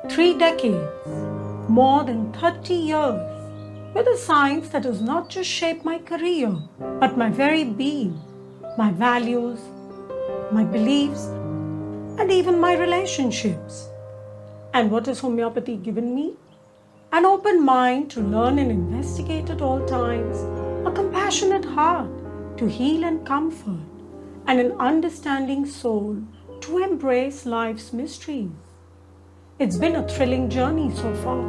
3 decades, more than 30 years, with a science that has not just shaped my career, but my very being, my values, my beliefs, and even my relationships. And what has homeopathy given me? An open mind to learn and investigate at all times, a compassionate heart to heal and comfort, and an understanding soul to embrace life's mysteries. It's been a thrilling journey so far,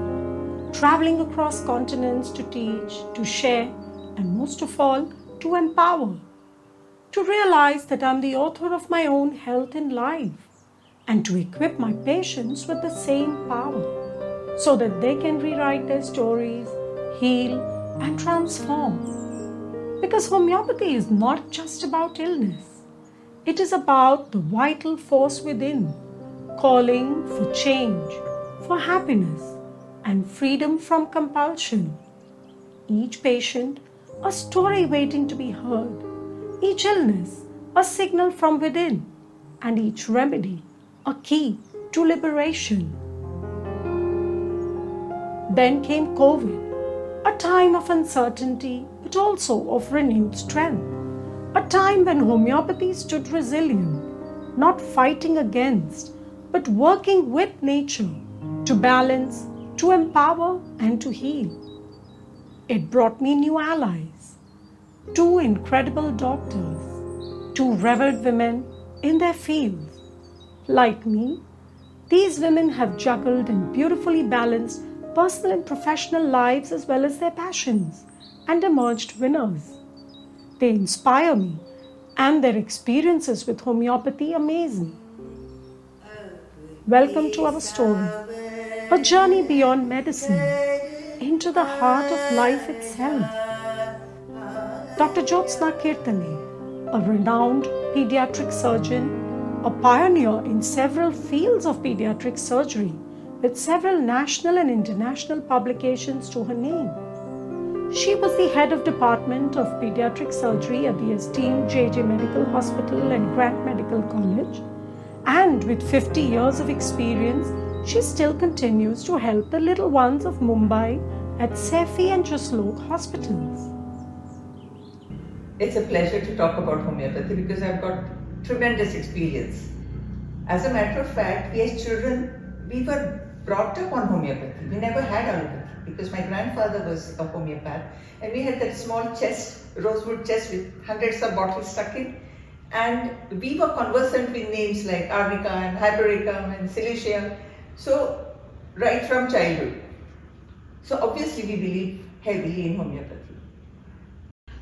traveling across continents to teach, to share, and most of all, to empower. To realize that I'm the author of my own health and life, and to equip my patients with the same power so that they can rewrite their stories, heal, and transform. Because homeopathy is not just about illness, it is about the vital force within, calling for change, for happiness, and freedom from compulsion. Each patient, a story waiting to be heard. Each illness, a signal from within, and each remedy, a key to liberation. Then came COVID, a time of uncertainty, but also of renewed strength. A time when homeopathy stood resilient, not fighting against, but working with nature to balance, to empower, and to heal. It brought me new allies. 2 incredible doctors, 2 revered women in their fields. Like me, these women have juggled and beautifully balanced personal and professional lives as well as their passions and emerged winners. They inspire me and their experiences with homeopathy amaze me. Welcome to our story, a journey beyond medicine into the heart of life itself. Dr. Jyotsna Kirtane, a renowned pediatric surgeon, a pioneer in several fields of pediatric surgery, with several national and international publications to her name. She was the head of Department of Pediatric Surgery at the esteemed J.J. Medical Hospital and Grant Medical College, and with 50 years of experience, she still continues to help the little ones of Mumbai at Saifi and Jaslok hospitals. It's a pleasure to talk about homeopathy because I've got tremendous experience. As a matter of fact, we as children, we were brought up on homeopathy. We never had allopathy because my grandfather was a homeopath and we had that small chest, rosewood chest with hundreds of bottles stuck in, and we were conversant with names like arnica and hypericum and silica. So right from childhood. So obviously we believe heavily in homeopathy.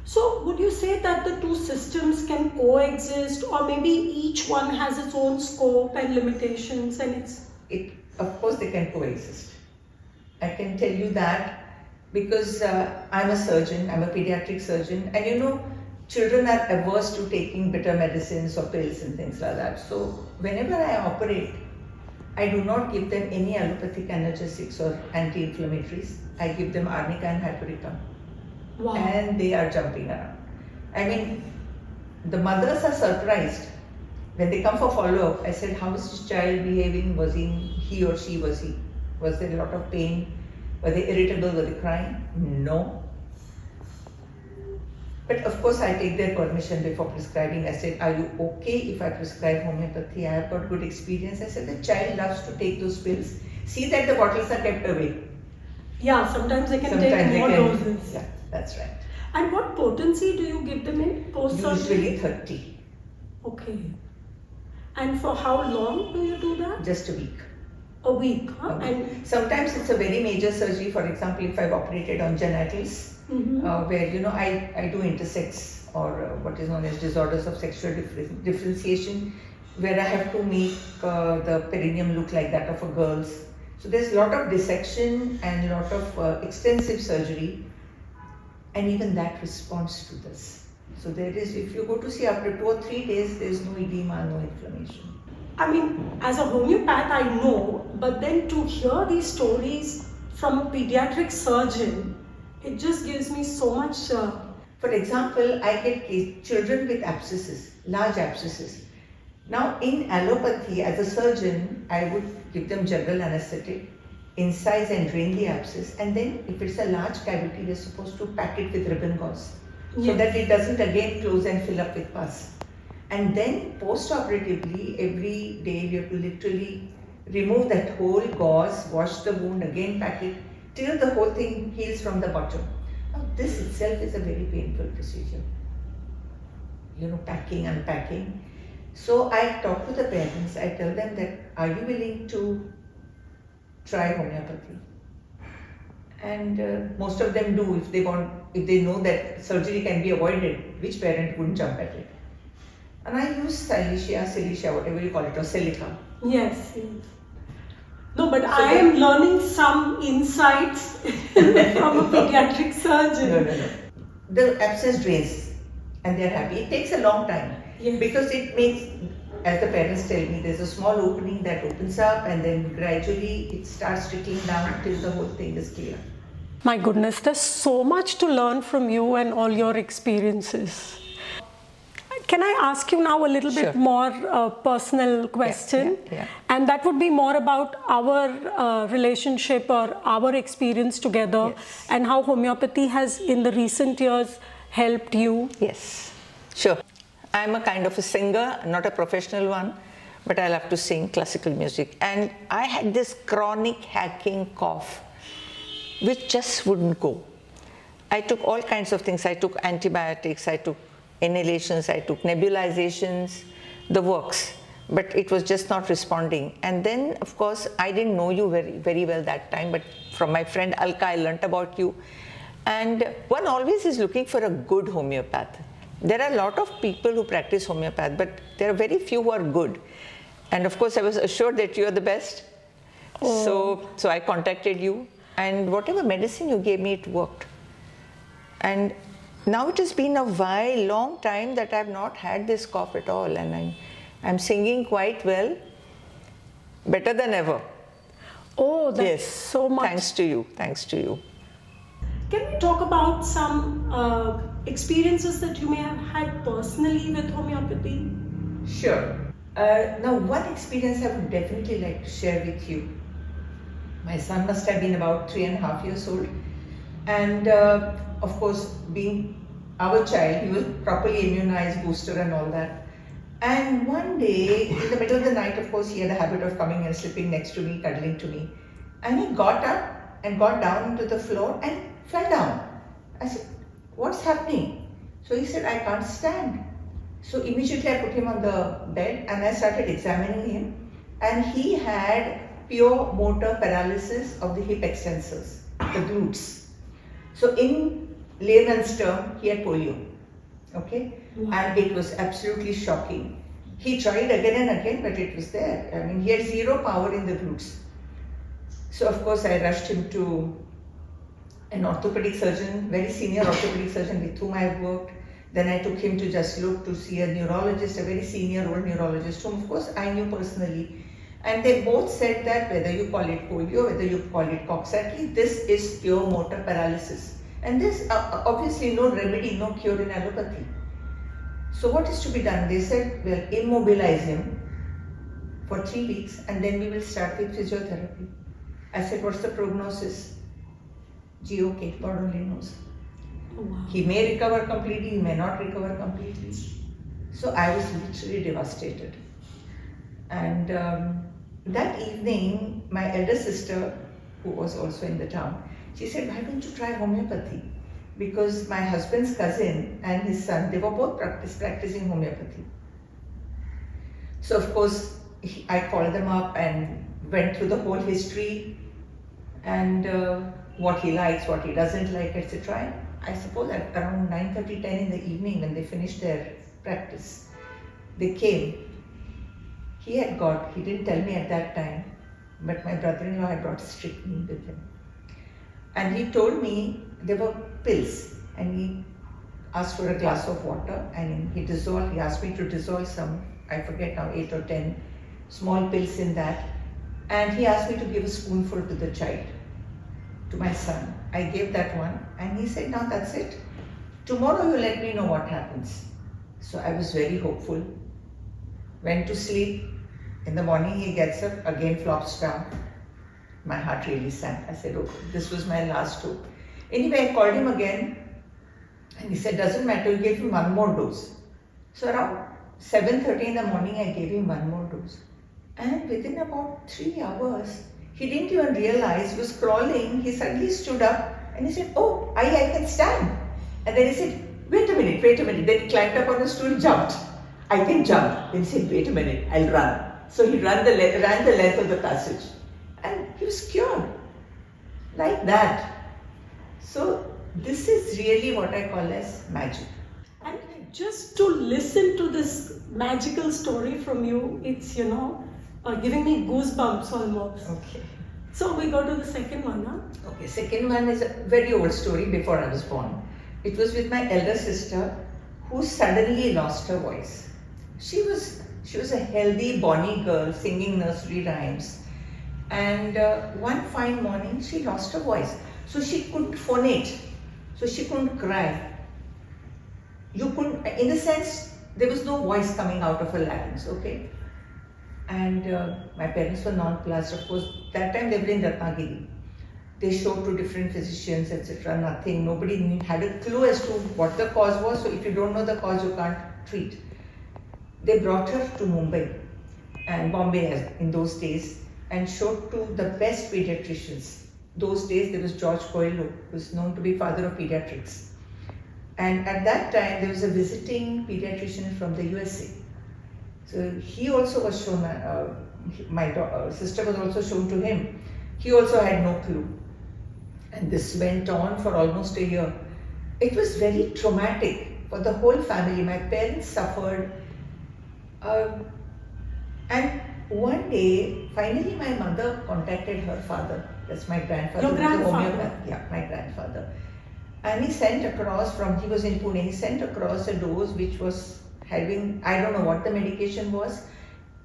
So would you say that the 2 systems can coexist, or maybe each one has its own scope and limitations and Of course they can coexist. I can tell you that because I'm a surgeon, I'm a pediatric surgeon, and children are averse to taking bitter medicines or pills and things like that. So whenever I operate, I do not give them any allopathic analgesics or anti-inflammatories. I give them arnica and hypericum. Wow. And they are jumping around. I mean, the mothers are surprised. When they come for follow-up, I said, how is this child behaving? Was he or she, was there a lot of pain? Were they irritable? Were they crying? No. But of course, I take their permission before prescribing. I said, are you okay if I prescribe homeopathy? I have got good experience. I said, the child loves to take those pills. See that the bottles are kept away. Yeah, sometimes they can take more doses. Yeah, that's right. And what potency do you give them in post-surgery? Usually 30. Okay. And for how long do you do that? Just a week. A week, huh? A week. And sometimes it's a very major surgery. For example, if I've operated on genitals, where I do intersex or what is known as disorders of sexual differentiation, where I have to make the perineum look like that of a girl's. So there's a lot of dissection and a lot of extensive surgery, and even that responds to this. So there is, if you go to see after 2 or 3 days, there is no edema, no inflammation. I mean, as a homeopath, I know, but then to hear these stories from a pediatric surgeon, it just gives me so much. For example, I get children with abscesses, large abscesses. Now, in allopathy, as a surgeon, I would give them general anesthetic, incise and drain the abscess, and then if it's a large cavity, we're supposed to pack it with ribbon gauze so that it doesn't again close and fill up with pus. And then post-operatively, every day we have to literally remove that whole gauze, wash the wound, again pack it, till the whole thing heals from the bottom. Now, this itself is a very painful procedure. Packing, unpacking. So I talk to the parents, I tell them that, are you willing to try homeopathy? And most of them do if they know that surgery can be avoided. Which parent wouldn't jump at it? And I use Silica, whatever you call it, or Silica. Yes. No, but I am learning some insights from a pediatric surgeon. No. The abscess drains and they are happy. It takes a long time because it makes, as the parents tell me, there's a small opening that opens up and then gradually it starts trickling down till the whole thing is clear. My goodness, there's so much to learn from you and all your experiences. Can I ask you now a little bit more personal question? Yeah. And that would be more about our relationship or our experience together and how homeopathy has in the recent years helped you. Yes, sure. I'm a kind of a singer, not a professional one, but I love to sing classical music. And I had this chronic hacking cough, which just wouldn't go. I took all kinds of things. I took antibiotics, I took inhalations, I took nebulizations, the works, but it was just not responding. And then, of course, I didn't know you very, very well that time, but from my friend Alka, I learnt about you. And one always is looking for a good homeopath. There are a lot of people who practice homeopath, but there are very few who are good. And of course, I was assured that you are the best. So I contacted you, and whatever medicine you gave me, it worked. And now it has been a while, long time that I have not had this cough at all, and I'm singing quite well, better than ever. Oh, that's so much. Thanks to you. Can we talk about some experiences that you may have had personally with homeopathy? Sure. Now, one experience I would definitely like to share with you. My son must have been about 3.5 years old, and of course, being our child, he was properly immunized, booster and all that. And one day, in the middle of the night, of course, he had a habit of coming and sleeping next to me, cuddling to me. And he got up and got down to the floor and fell down. I said, what's happening? So he said, I can't stand. So immediately I put him on the bed and I started examining him. And he had pure motor paralysis of the hip extensors, the glutes. So in layman's term, he had polio. Okay? Wow. And it was absolutely shocking. He tried again and again, but it was there. I mean, he had zero power in the glutes. So of course, I rushed him to an orthopedic surgeon, very senior orthopedic surgeon with whom I have worked. Then I took him to just look to see a neurologist, a very senior old neurologist, whom of course I knew personally. And they both said that whether you call it polio, whether you call it Coxsackie, this is pure motor paralysis. And there's obviously no remedy, no cure in allopathy. So what is to be done? They said, well, immobilize him for 3 weeks and then we will start with physiotherapy. I said, what's the prognosis? Okay, God only knows. Oh, wow. He may recover completely, he may not recover completely. So I was literally devastated. And that evening, my elder sister, who was also in the town, she said, why don't you try homeopathy? Because my husband's cousin and his son, they were both practicing homeopathy. So of course, I called them up and went through the whole history and what he likes, what he doesn't like, etc. I suppose at around 9:30, 10 in the evening when they finished their practice, they came. He didn't tell me at that time, but my brother-in-law had brought strychnine with him. And he told me there were pills, and he asked for a glass of water, and he asked me to dissolve some, I forget now, 8 or 10 small pills in that, and he asked me to give a spoonful to the child, to my son. I gave that one, and he said, now that's it. Tomorrow you let me know what happens. So I was very hopeful. went to sleep. In the morning he gets up, again flops down. My heart really sank. I said, oh, this was my last hope. Anyway, I called him again and he said, doesn't matter, you gave him one more dose. So around 7:30 in the morning, I gave him one more dose. And within about 3 hours, he didn't even realize, he was crawling, he suddenly stood up and he said, oh, I can stand. And then he said, wait a minute. Then he climbed up on the stool, jumped. I can jump. Then he said, wait a minute, I'll run. So he ran the length of the passage. And he was cured. Like that. So this is really what I call as magic. And just to listen to this magical story from you, it's, giving me goosebumps almost. Okay. So we go to the second one, huh? Okay, second one is a very old story before I was born. It was with my elder sister who suddenly lost her voice. She was a healthy, bonny girl singing nursery rhymes. And one fine morning she lost her voice. So she couldn't phonate. So she couldn't cry. You couldn't, in a sense, there was no voice coming out of her larynx, okay? And my parents were nonplussed, of course. That time they were in Ratnagiri. They showed to different physicians, etc. Nothing. Nobody had a clue as to what the cause was. So if you don't know the cause, you can't treat. They brought her to Mumbai and Bombay in those days and showed to the best pediatricians. Those days there was George Polio, who was known to be father of pediatrics. And at that time there was a visiting pediatrician from the USA. So he also was shown, my sister was also shown to him. He also had no clue. And this went on for almost a year. It was very traumatic for the whole family. My parents suffered. And one day, finally my mother contacted her father. That's my grandfather. Your grandfather? Yeah, my grandfather. And he sent across he was in Pune, he sent across a dose which was having, I don't know what the medication was,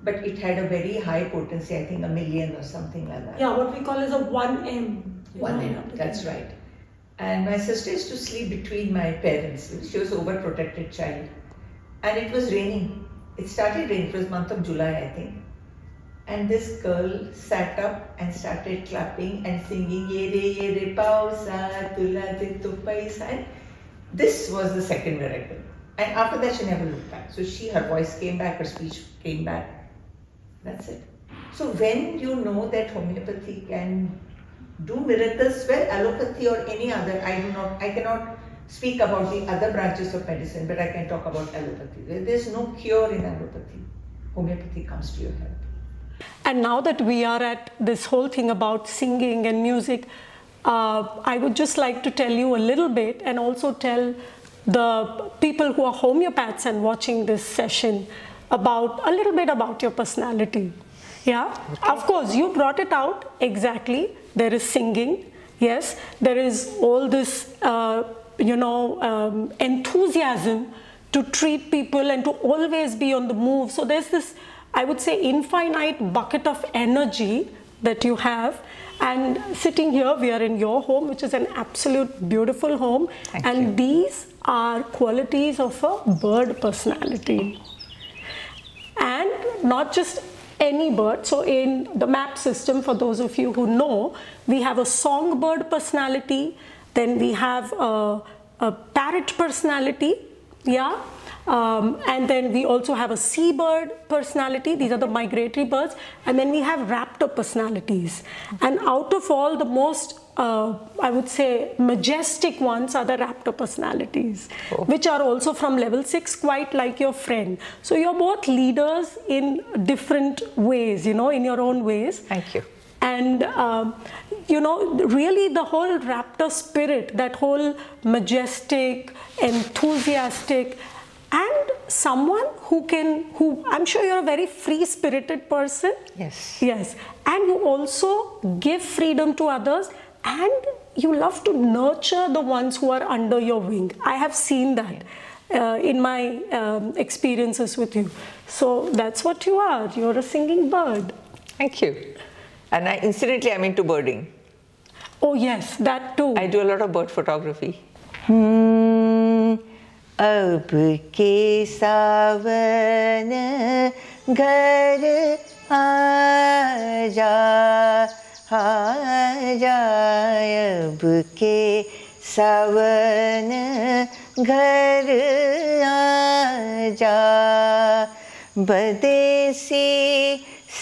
but it had a very high potency, I think 1 million or something like that. Yeah, what we call is a 1M. 1M, that's right. And my sister used to sleep between my parents. She was an overprotected child. And it was raining. It started raining, it was month of July, I think. And this girl sat up and started clapping and singing Yere pausa tula tu paisa. And this was the second miracle. And after that she never looked back. So her voice came back, her speech came back. That's it. So when you know that homeopathy can do miracles, well, allopathy or any other, I cannot speak about the other branches of medicine, but I can talk about allopathy. There's no cure in allopathy. Homeopathy comes to your help. And now that we are at this whole thing about singing and music, I would just like to tell you a little bit and also tell the people who are homeopaths and watching this session a little bit about your personality. Yeah, okay. Of course, you brought it out exactly. There is singing, yes. There is all this, enthusiasm to treat people and to always be on the move. So there's this, I would say, infinite bucket of energy that you have. And sitting here, we are in your home, which is an absolute beautiful home. Thank and you. These are qualities of a bird personality. And not just any bird. So in the map system, for those of you who know, we have a songbird personality, then we have a parrot personality, yeah. And then we also have a seabird personality. These are the migratory birds. And then we have raptor personalities. And out of all, the most, I would say, majestic ones are the raptor personalities, which are also from level 6, quite like your friend. So you're both leaders in different ways, in your own ways. Thank you. And, really the whole raptor spirit, that whole majestic, enthusiastic, and someone who I'm sure you're a very free-spirited person. Yes. Yes. And you also give freedom to others, and you love to nurture the ones who are under your wing. I have seen that in my experiences with you. So that's what you are. You're a singing bird. Thank you. And incidentally, I'm into birding. Oh yes, that too. I do a lot of bird photography. अब के सावन घर आजा अब के सावन घर आजा बदेसी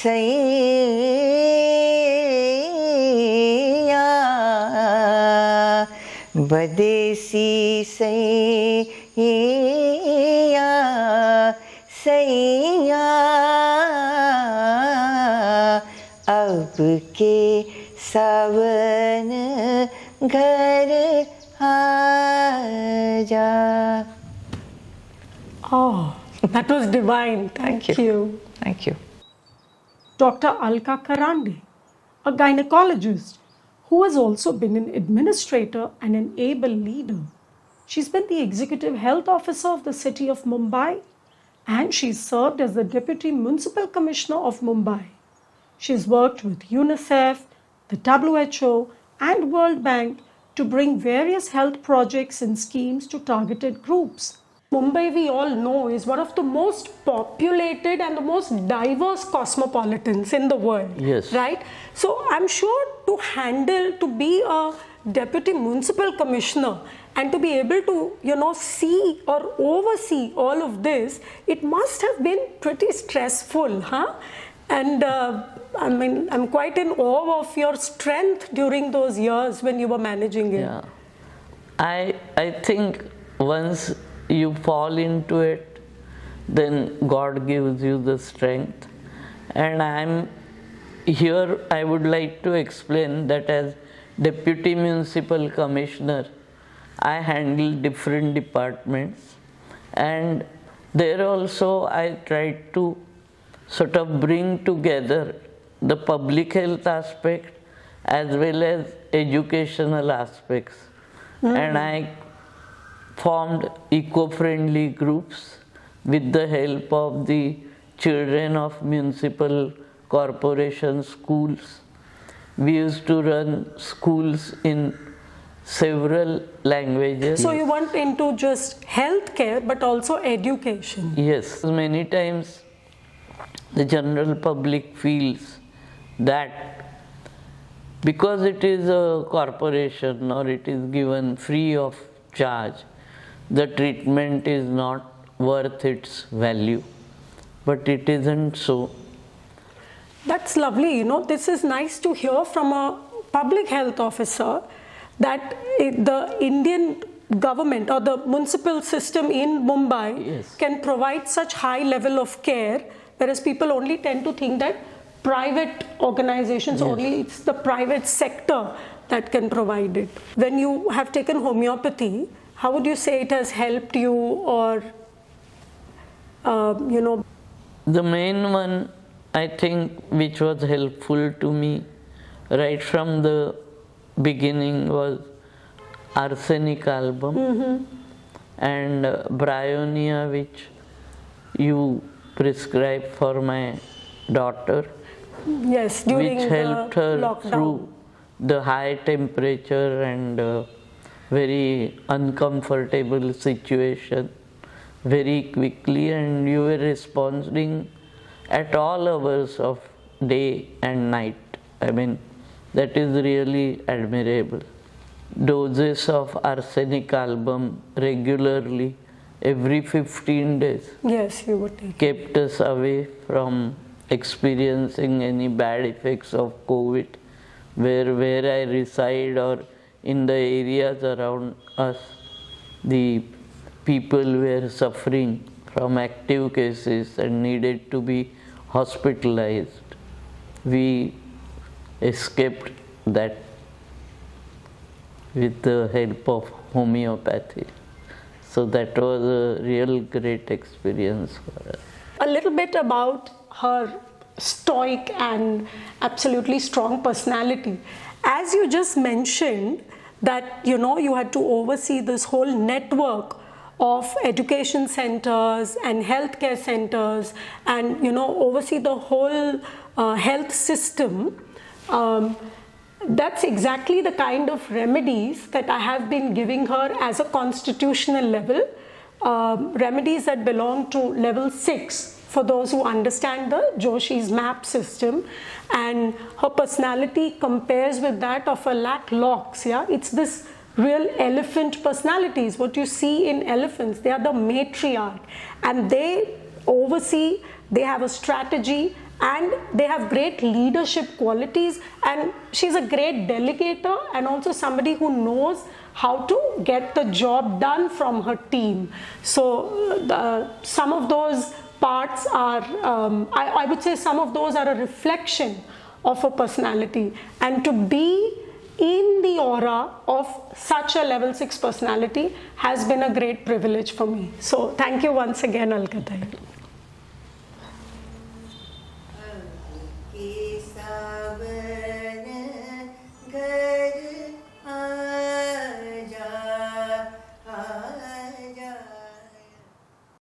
सैया बदेसी सैया सैया अब के सावन घर आजा. Oh, that was divine. Thank you. Thank you. Dr. Alka Karande, a gynecologist who has also been an administrator and an able leader. She's been the executive health officer of the city of Mumbai, and she's served as the deputy municipal commissioner of Mumbai. She's worked with UNICEF, the WHO, and World Bank to bring various health projects and schemes to targeted groups. Mumbai, we all know, is one of the most populated and the most diverse cosmopolitans in the world. Yes. Right? So I'm sure to be a deputy municipal commissioner and to be able to, see or oversee all of this, it must have been pretty stressful, huh? And I'm quite in awe of your strength during those years when you were managing it. Yeah. I think once you fall into it, then God gives you the strength. And I would like to explain that as Deputy Municipal Commissioner, I handle different departments, and there also I tried to sort of bring together the public health aspect as well as educational aspects. And I formed eco-friendly groups with the help of the children of municipal corporation schools. We used to run schools in several languages. So you went into just healthcare but also education. Yes, many times the general public feels that because it is a corporation or it is given free of charge, the treatment is not worth its value. But it isn't so. That's lovely. This is nice to hear from a public health officer that the Indian government or the municipal system in Mumbai can provide such high level of care, whereas people only tend to think that private organizations, only it's the private sector that can provide it. When you have taken homeopathy, how would you say it has helped you, or, The main one, I think, which was helpful to me right from the beginning was arsenic album and bryonia, which you prescribed for my daughter. Yes, during which helped her lockdown. through the high temperature and very uncomfortable situation very quickly, and you were responding at all hours of day and night. I mean, that is really admirable. Doses of arsenic album regularly every 15 days. Yes, you would take. Kept us away from experiencing any bad effects of COVID, where I reside or in the areas around us, the people were suffering from active cases and needed to be hospitalized. We escaped that with the help of homeopathy. So that was a real great experience for us. A little bit about her stoic and absolutely strong personality. As you just mentioned that, you had to oversee this whole network of education centers and healthcare centers and, oversee the whole health system. That's exactly the kind of remedies that I have been giving her as a constitutional level, remedies that belong to level 6 for those who understand the Joshi's map system, and her personality compares with that of a lac lox. Yeah, it's this real elephant personalities. What you see in elephants, they are the matriarch, and they oversee, they have a strategy, and they have great leadership qualities, and she's a great delegator and also somebody who knows how to get the job done from her team. So some of those parts are, I would say some of those are a reflection of her personality, and to be in the aura of such a level 6 personality has been a great privilege for me. So thank you once again, Alkatai. Kesava